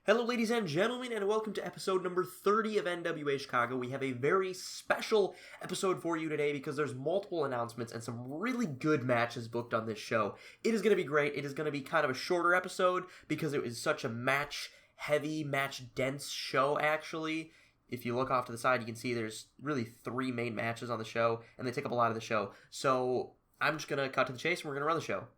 Hello ladies and gentlemen, and welcome to episode number 30 of NWA Chicago. We have a very special episode for you today because there's multiple announcements and some really good matches booked on this show. It is going to be great. It is going to be kind of a shorter episode because it is such a match-heavy, match-dense show, actually. If you look off to the side, you can see there's really 3 main matches on the show, and they take up a lot of the show. So I'm just going to cut to the chase, and we're going to run the show.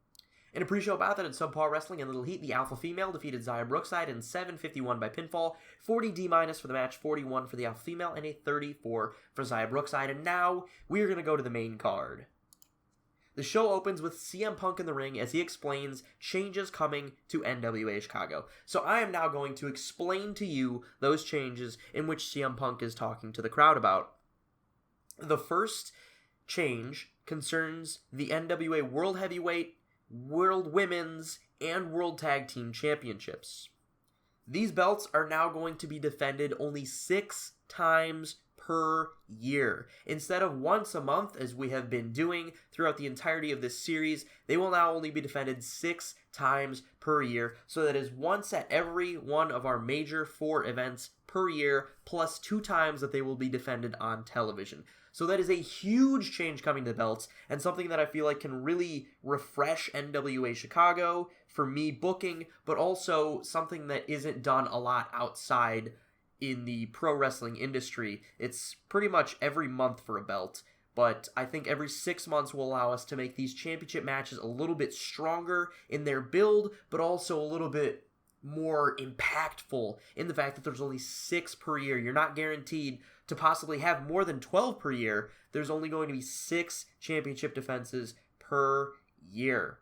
In a pre-show bout that at Subpar Wrestling and Little Heat, the Alpha Female defeated Zaya Brookside in 7:51 by pinfall, 40 D- for the match, 41 for the Alpha Female, and a 34 for Zaya Brookside. And now, we are going to go to the main card. The show opens with CM Punk in the ring as he explains changes coming to NWA Chicago. So I am now going to explain to you those changes in which CM Punk is talking to the crowd about. The first change concerns the NWA World Heavyweight, World Women's, and World Tag Team Championships. These belts are now going to be defended only 6 times per year. Instead of once a month, as we have been doing throughout the entirety of this series, they will now only be defended 6 times per year, so that is once at every one of our major 4 events per year, plus 2 times that they will be defended on television. So that is a huge change coming to the belts, and something that I feel like can really refresh NWA Chicago for me booking, but also something that isn't done a lot outside in the pro wrestling industry. It's pretty much every month for a belt, but I think every 6 months will allow us to make these championship matches a little bit stronger in their build, but also a little bit more impactful in the fact that there's only 6 per year. You're not guaranteed to possibly have more than 12 per year. There's only going to be 6 championship defenses per year.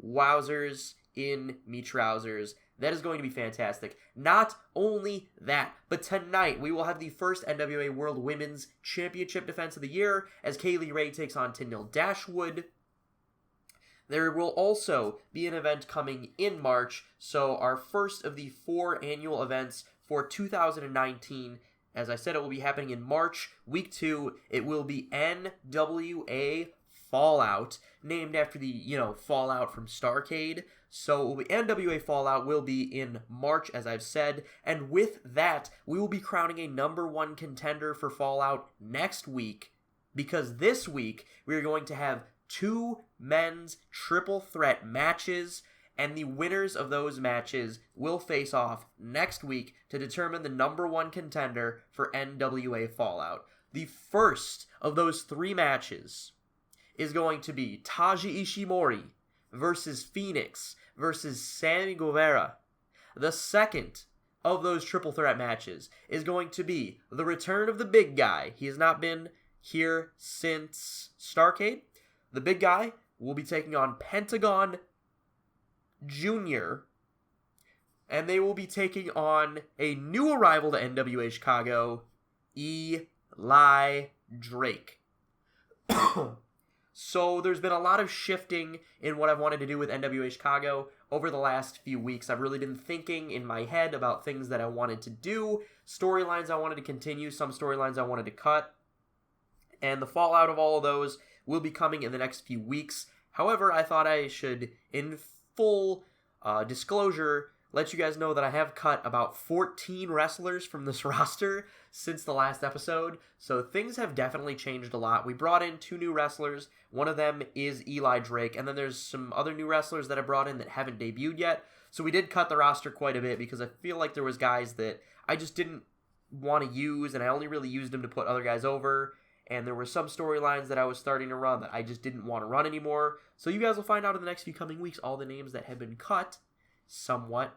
Wowzers in me trousers. That is going to be fantastic. Not only that, but tonight we will have the first NWA World Women's Championship defense of the year as Kaylee Ray takes on Tennille Dashwood. There will also be an event coming in March, so our first of the 4 annual events for 2019. As I said, it will be happening in March, week 2. It will be NWA Fallout, named after the, Fallout from Starrcade. So NWA Fallout will be in March, as I've said, and with that, we will be crowning a number 1 contender for Fallout next week, because this week we are going to have 2 men's triple threat matches, and the winners of those matches will face off next week to determine the number 1 contender for NWA Fallout. The first of those 3 matches is going to be Taji Ishimori versus Phoenix versus Sammy Guevara. The second of those triple threat matches is going to be the return of the big guy. He has not been here since Starrcade. The big guy will be taking on Pentagon Jr., and they will be taking on a new arrival to NWA Chicago, Eli Drake. So there's been a lot of shifting in what I've wanted to do with NWA Chicago over the last few weeks. I've really been thinking in my head about things that I wanted to do, storylines I wanted to continue, some storylines I wanted to cut, and the fallout of all of those will be coming in the next few weeks. However, I thought I should, in full disclosure, let you guys know that I have cut about 14 wrestlers from this roster since the last episode, so things have definitely changed a lot. We brought in 2 new wrestlers. One of them is Eli Drake, and then there's some other new wrestlers that I brought in that haven't debuted yet, so we did cut the roster quite a bit because I feel like there was guys that I just didn't want to use, and I only really used them to put other guys over, and there were some storylines that I was starting to run that I just didn't want to run anymore. So you guys will find out in the next few coming weeks all the names that have been cut somewhat.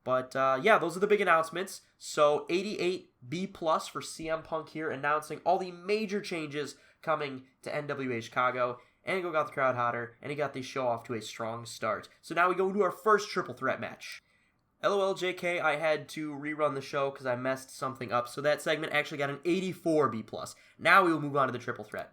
But yeah, those are the big announcements. So 88B+ for CM Punk here, announcing all the major changes coming to NWA Chicago. And he got the crowd hotter, and he got this show off to a strong start. So now we go to our first triple threat match. LOL JK, I had to rerun the show because I messed something up, so that segment actually got an 84B+. Now we will move on to the triple threat.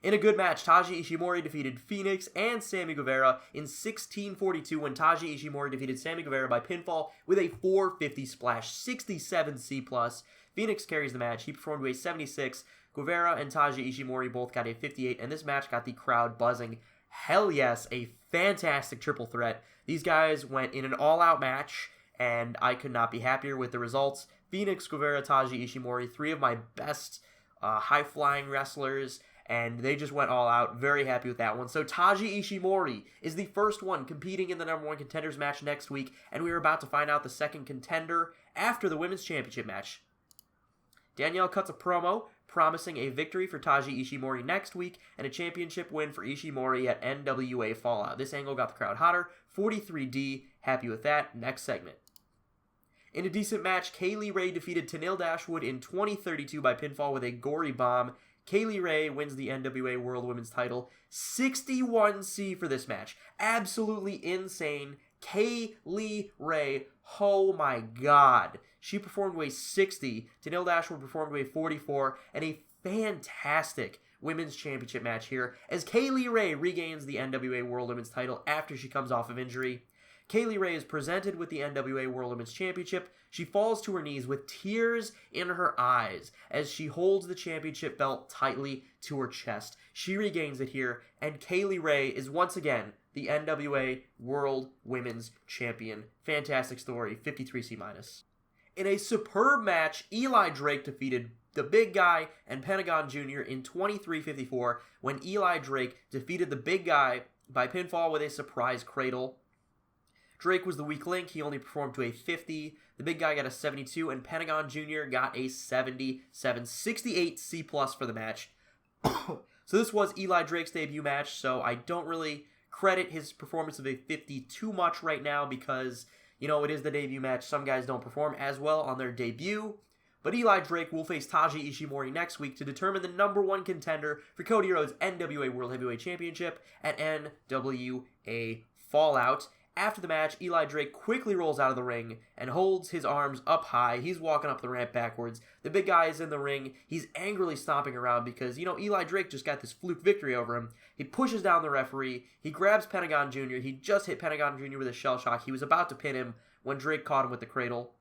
In a good match, Taji Ishimori defeated Phoenix and Sammy Guevara in 16:42 when Taji Ishimori defeated Sammy Guevara by pinfall with a 450 splash, 67C+. Phoenix carries the match. He performed with a 76. Guevara and Taji Ishimori both got a 58, and this match got the crowd buzzing. Hell yes, a fantastic triple threat. These guys went in an all-out match, and I could not be happier with the results. Phoenix, Guevara, Taji, Ishii, Mori, three of my best high-flying wrestlers, and they just went all out. Very happy with that one. So Taji Ishimori is the first one competing in the number one contenders match next week, and we are about to find out the second contender after the women's championship match. Danielle cuts a promo promising a victory for Taji Ishimori next week and a championship win for Ishimori at NWA Fallout. This angle got the crowd hotter. 43D, happy with that. Next segment. In a decent match, Kaylee Ray defeated Tenille Dashwood in 2032 by pinfall with a gory bomb. Kaylee Ray wins the NWA World Women's title. 61C for this match. Absolutely insane. Kaylee Ray, oh my god. She performed weight 60. Tenille Dashwood performed weight 44. And a fantastic women's championship match here as Kaylee Ray regains the NWA World Women's title after she comes off of injury. Kaylee Ray is presented with the NWA World Women's Championship. She falls to her knees with tears in her eyes as she holds the championship belt tightly to her chest. She regains it here, and Kaylee Ray is once again the NWA World Women's Champion. Fantastic story, 53C-. In a superb match, Eli Drake defeated the Big Guy and Pentagon Jr. in 23:54 when Eli Drake defeated the Big Guy by pinfall with a surprise cradle. Drake was the weak link. He only performed to a 50. The Big Guy got a 72, and Pentagon Jr. got a 77. 68 C+ for the match. So this was Eli Drake's debut match, so I don't really credit his performance of a 50 too much right now because, you know, it is the debut match. Some guys don't perform as well on their debut. But Eli Drake will face Taji Ishimori next week to determine the number one contender for Cody Rhodes' NWA World Heavyweight Championship at NWA Fallout. After the match, Eli Drake quickly rolls out of the ring and holds his arms up high. He's walking up the ramp backwards. The Big Guy is in the ring. He's angrily stomping around because, you know, Eli Drake just got this fluke victory over him. He pushes down the referee. He grabs Pentagon Jr. He just hit Pentagon Jr. with a shell shock. He was about to pin him when Drake caught him with the cradle.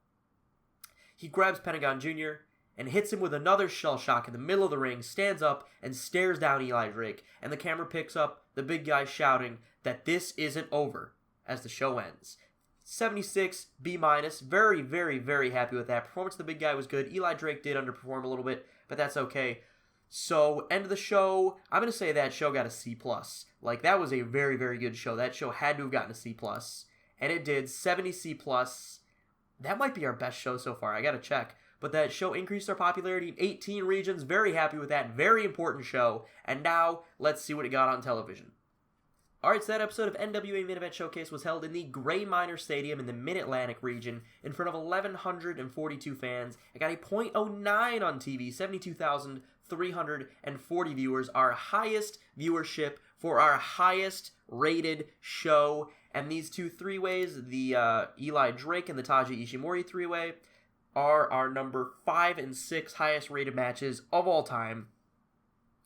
He grabs Pentagon Jr. and hits him with another shell shock in the middle of the ring, stands up, and stares down Eli Drake. And the camera picks up the Big Guy shouting that this isn't over as the show ends. 76 B-. Very, very, very happy with that. Performance of the Big Guy was good. Eli Drake did underperform a little bit, but that's okay. So, end of the show, I'm going to say that show got a C+. Like, that was a very, very good show. That show had to have gotten a C+. And it did. 70 C+. That might be our best show so far. I got to check. But that show increased our popularity in 18 regions. Very happy with that. Very important show. And now, let's see what it got on television. Alright, so that episode of NWA Main Event Showcase was held in the Gray Minor Stadium in the Mid-Atlantic region in front of 1,142 fans. It got a .09 on TV, 72,340 viewers, our highest viewership for our highest rated show. And these two three-ways, the Eli Drake and the Taji Ishimori three-way, are our number 5 and 6 highest rated matches of all time.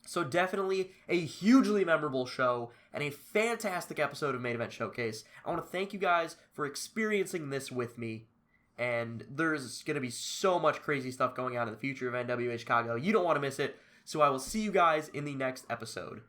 So definitely a hugely memorable show and a fantastic episode of Main Event Showcase. I want to thank you guys for experiencing this with me. And there's going to be so much crazy stuff going on in the future of NWA Chicago. You don't want to miss it. So I will see you guys in the next episode.